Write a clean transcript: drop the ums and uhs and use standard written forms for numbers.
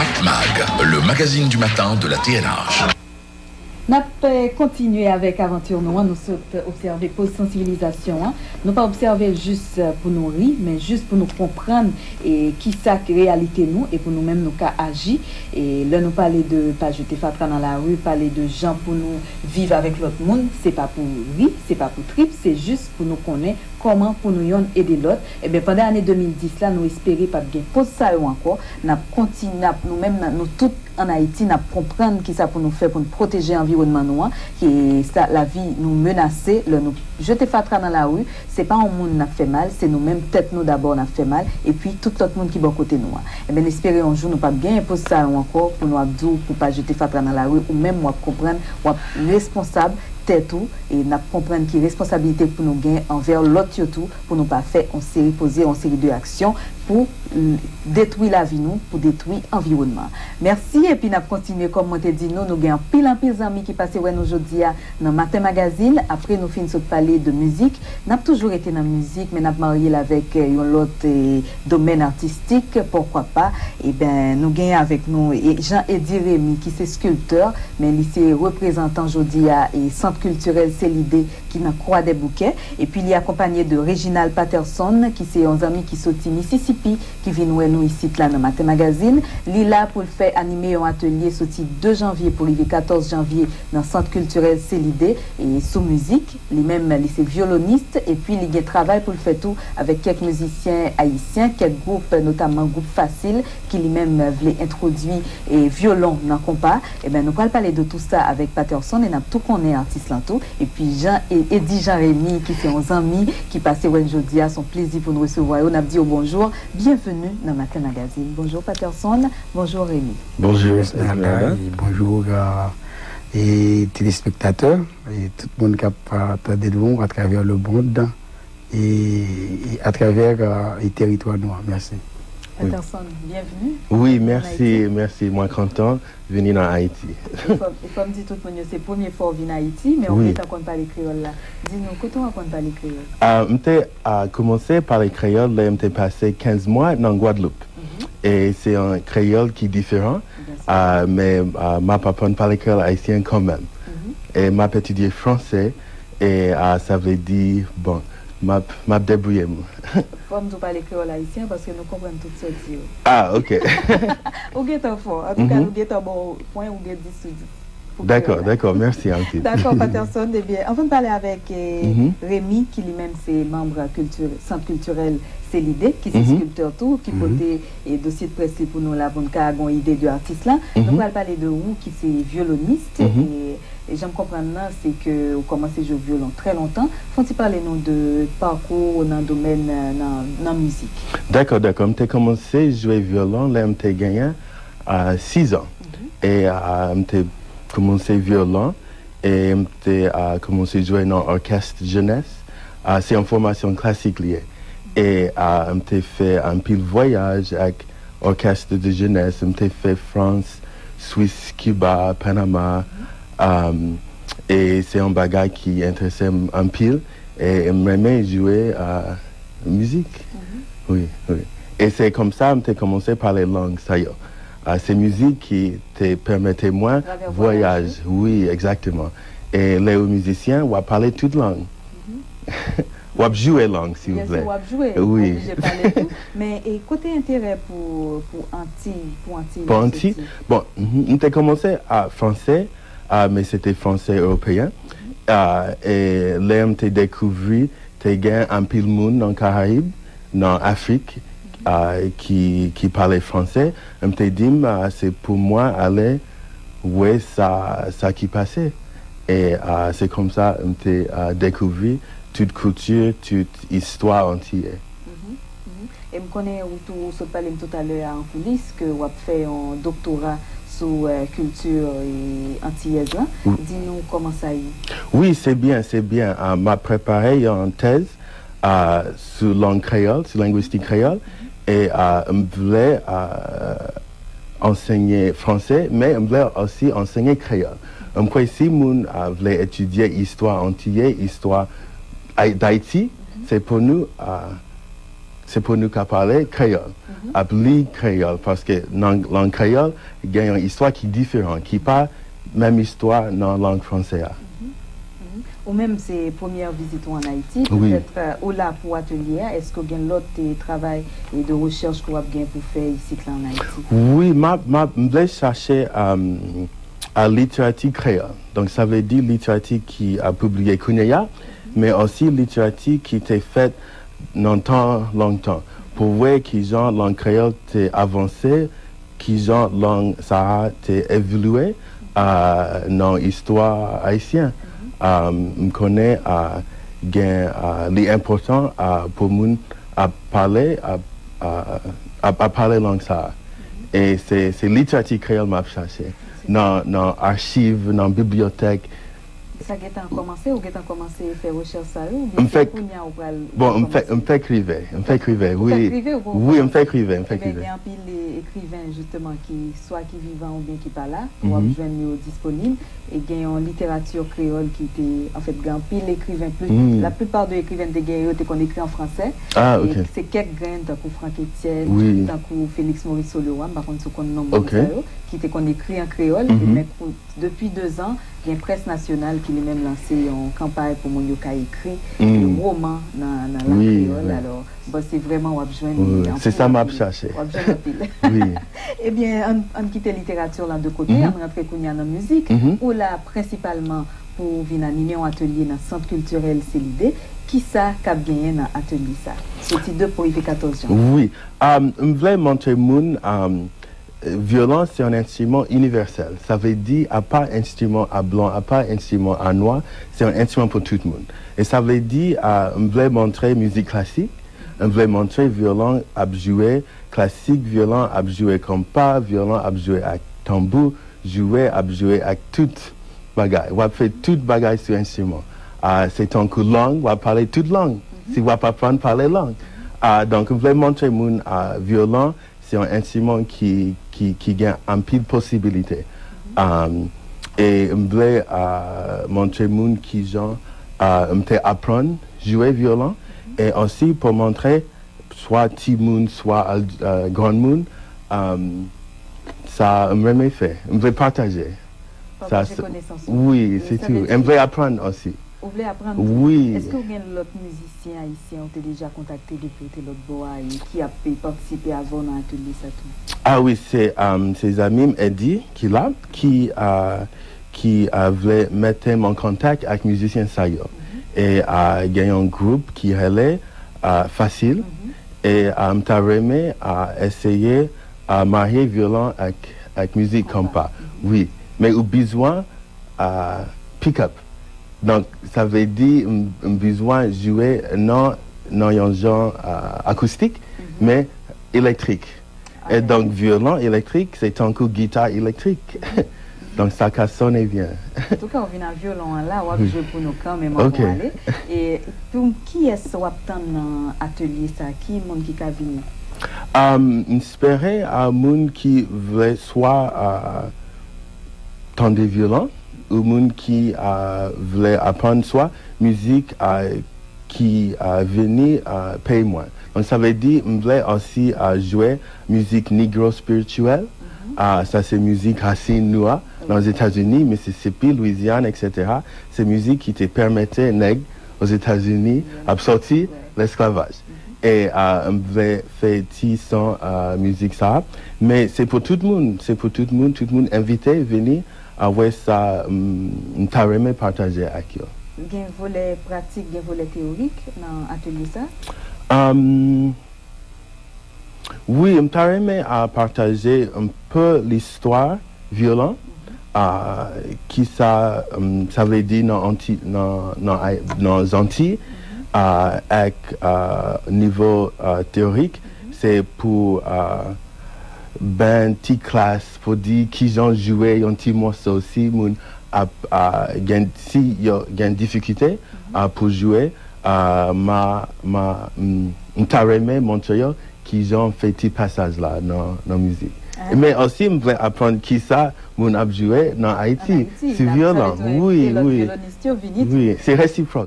MacMag, le magazine du matin de la TNH. N'a pas continué avec aventure nous, nous sommes observé pour sensibilisation. Nous pas observer juste pour nous rire, mais juste pour nous comprendre et qui ça réalité nous et pour nous-mêmes nous cas agir. Et là nous parler de pas jeter fatra dans la rue, parler de gens pour nous vivre avec l'autre monde, c'est pas pour rire, c'est pas pour trip, c'est juste pour nous connaître comment pour nous aider l'autre. Et bien pendant l'année 2010 là, nous espérer pas bien pose ça encore, n'a continuer nous-mêmes nous tous en Haïti n'a comprendre qui ça pour nous faire pour nous protéger l'environnement nous qui ça la vie nous menacer le nous jeter fatra dans la rue c'est pas un monde n'a fait mal c'est nous-mêmes tête nous d'abord n'a fait mal et puis tout l'autre monde qui bon côté nous et bien espérer un jour nous pas bien imposer ça encore pour nous abdou pour pas jeter fatra dans la rue ou même moi comprendre ou responsable tout et n'a comprendre qui responsabilité pour nous gagner envers l'autre tout pour nous pas faire en série poser en série de actions pour détruire la vie nous pour détruire l'environnement. Merci et puis n'a continuer comme on te dit nous gagnons pile en pile amis qui passaient ouais aujourd'hui dans Matin Magazine après nous finissons de parler de musique n'a toujours été dans la musique mais n'a marié avec un autre domaine artistique pourquoi pas et ben nous gagnons avec nous et Jean-Eddy Rémy qui c'est sculpteur mais il est représentant aujourd'hui et centre culturel c'est l'idée qui n'a croix des bouquets et puis il est accompagné de Reginald Patterson qui c'est un ami qui sorti Mississippi qui vient nous ici là dans Matin Magazine Lila pour le faire animer un atelier sorti 2 janvier pour le 14 janvier dans centre culturel c'est l'idée et sous musique lui-même c'est violoniste et puis il travaille pour le faire tout avec quelques musiciens haïtiens quelques groupes notamment groupe Facile qui lui-même voulait introduire et violon dans compas et ben nous allons parler de tout ça avec Patterson et n'a tout connaît artiste tout et puis Jean-Eddy Rémy qui c'est un ami qui passait aujourd'hui à son plaisir pour nous recevoir on a dit bonjour bienvenue dans Matin Magazine bonjour Patterson bonjour Rémy bonjour bonjour et téléspectateurs et tout le monde qui a de nous à travers le monde et à travers les territoires noirs merci. Patterson, bienvenue. Oui, merci, moi content de venir en Haïti. Il faut me dire tout le monde, c'est la première fois venir en Haïti, mais on est à quoi parler créole là. Dis-nous, comment on parler créole? J'ai commencé par les créoles, là, j'ai passé 15 mois dans Guadeloupe. Et c'est un créole qui est différent, mais ma papa parle créole haïtien quand même. Et m'a étudié français, et ça veut dire, bon, m'a débrouillé. Faut nous parler créole haïtien parce que nous comprenons tout ça. Ah, ok. Ou est fort. En tout cas, nous est un bon point ou est 10 sur 10. D'accord, merci. D'accord, Patterson. Eh bien, on va parler avec Rémy, qui lui-même c'est membre centre culturel c'est l'idée, qui c'est sculpteur tout, qui portait et dossier de presse pour nous là, pour nous une idée de artiste là. Donc, on va parler de vous, qui c'est violoniste et j'aime comprendre là, c'est que vous commencez à jouer au violon très longtemps. Faut-il parler nous de parcours dans le domaine dans la musique? D'accord. J'ai commencé à jouer violon, là, j'ai gagné à 6 ans. Et j'ai commencé violon et j'ai commencé à jouer dans l'orchestre jeunesse. C'est une formation classique liée. Et j'ai fait un pile voyage avec l'orchestre de jeunesse. J'ai fait France, Suisse, Cuba, Panama. Et c'est un bagage qui intéressait un pile et j'aimais jouer à la musique. Oui. Et c'est comme ça que j'ai commencé par les langues. C'est musique qui te permettait moi voyage. Oui, exactement. Et les musiciens ont parlé toute langue. Ou à jouer langue, s'il vous plaît. Oui. Mais côté intérêt pour Antilles. Pour Antilles, bon, j'ai commencé à français. Mais c'était français européen. Et là, j'ai découvert qu'il y a un pile monde dans les Caraïbes, dans l'Afrique, qui parlait français. Je me suis dit, c'est pour moi aller où ça qui passait. Et c'est comme ça que j'ai découvert toute culture, toute histoire entière. Et je connais où tu parlais tout à l'heure en coulisses que vous avez fait un doctorat sur culture et antillaise. Dis-nous comment ça y est. Oui, c'est bien. M'a préparé une thèse sur langue créole, sur linguistique créole, et je voulais enseigner français, mais je voulais aussi enseigner créole. Je crois ici, je voulais étudier l'histoire antillaise, l'histoire d'Haïti. C'est pour nous c'est pour nous qu'à parler créole. Appelé créole, parce que dans la langue créole, il y a une histoire qui est différente, qui n'est pas la même histoire dans la langue française. Ou même ces premières visites en Haïti, Oui. peut-être au là pour atelier, est-ce que vous avez l'autre travail et de recherche que vous avez pour faire ici en Haïti? Oui, je voulais chercher à littérature créole. Donc ça veut dire littérature qui a publié Kounéa, mais aussi littérature qui était faite longtemps. Pour voir qui genre langue créole t'est avancé, qui genre langue ça t'est évolué dans l'histoire haïtienne. Je connais l'important pour nous à parler langue ça. Et c'est littérature créole m'a cherché. Dans l'archive, dans la bibliothèque. Ça a commencé ou a commencé à faire recherche ça ou bien bon, on fait écrire, oui. Oui, on fait écrire, Il y a un pile écrivains justement qui soit qui vivant ou bien qui pas là, ou joindre disponible et il y a une littérature créole qui était en fait un pile écrivain plus la plupart des écrivains de guerre étaient qu'on écrit en français. Ah OK. C'est quelques grains tant que Franck Etienne, tant que Félix Maurice Soleroy, par contre ce qu'on nomme qui était qu'on écrit en créole et depuis 2 ans il y a une presse nationale qui lui même lancé une campagne pour mon yoka écrit un roman dans la créole. Alors c'est vraiment on joindre c'est ça m'a cherché. Oui. Eh bien on quitte la littérature là de côté, on rentre dans la musique ou là principalement pour venir animer un atelier dans le centre culturel c'est l'idée qui ça qu'a gagné dans atelier ça. C'est de pour 14 ans. Oui, je voulais montrer moun violon, c'est un instrument universel. Ça veut dire, à part instrument à blanc, à part instrument à noir, c'est un instrument pour tout le monde. Et ça veut dire, je voulais montrer musique classique, je voulais montrer violon à jouer classique, violon à jouer compas, violon à jouer avec tambour, jouer à jouer avec toute bagaille. On va faire toute bagaille sur instrument. C'est un coup langue, on va parler toute langue. Si on va pas apprendre à parler langue. Donc, je voulais montrer mon violon. C'est un instrument qui gagne un peu de possibilités. Et je voulais montrer moun qui genre apprendre à jouer violon et aussi pour montrer soit petit moun soit grand moun ça me fait. Je voulais partager. Oui, c'est tout. Je voulais apprendre aussi. Vous voulez apprendre? Oui. Est-ce que vous avez d'autres musiciens haïtiens qui ont déjà contacté depuis l'autre bois et qui a participé avant dans l'atelier ça tout? Ah oui, c'est ses amis Eddie qui là, qui voulait mettre en contact avec musiciens Sayo. Et il y a un groupe qui est facile et m'a remis à essayer à marier violon avec musique compas. Oui, mais au besoin pick-up. Donc, ça veut dire besoin de jouer non un genre acoustique, mais électrique. Et donc, violon électrique, c'est un coup guitare électrique. Donc, ça sonne bien. En tout cas, on vient à violon là, on va jouer pour nous quand même. Okay. Aller. Et pour qui est-ce que vous avez dans l'atelier ça? Qui est le monde qui a venu? J'espérais à un monde qui veut soit tendre violon, ou monde qui voulait apprendre soit musique qui venait payer moins. Donc ça veut dire je voulais aussi jouer musique négro spirituelle. Ça c'est musique racine noire dans les États-Unis, Mississippi, Louisiane, etc. C'est musique qui te permettait nègres aux États-Unis à sortir l'esclavage. Et je voulais faire son musique ça, mais c'est pour tout le monde, tout le monde invité à venir. Ouais, ça, t'as aimé partager avec eux. Il y a un volet pratique, il y a un volet théorique dans l'atelier ça? Oui, t'as aimé partager un peu l'histoire violente, qui ça veut dire dans les Antilles, avec niveau théorique, c'est pour ben petite classe pour dire qu'ils ont joué un petit morceau aussi si il y a une difficulté pour jouer t'as aimé montrer qu'ils ont fait petit passage là dans la musique mais aussi je voulais apprendre qui ça mon a joué dans Haïti c'est violent oui c'est réciproque.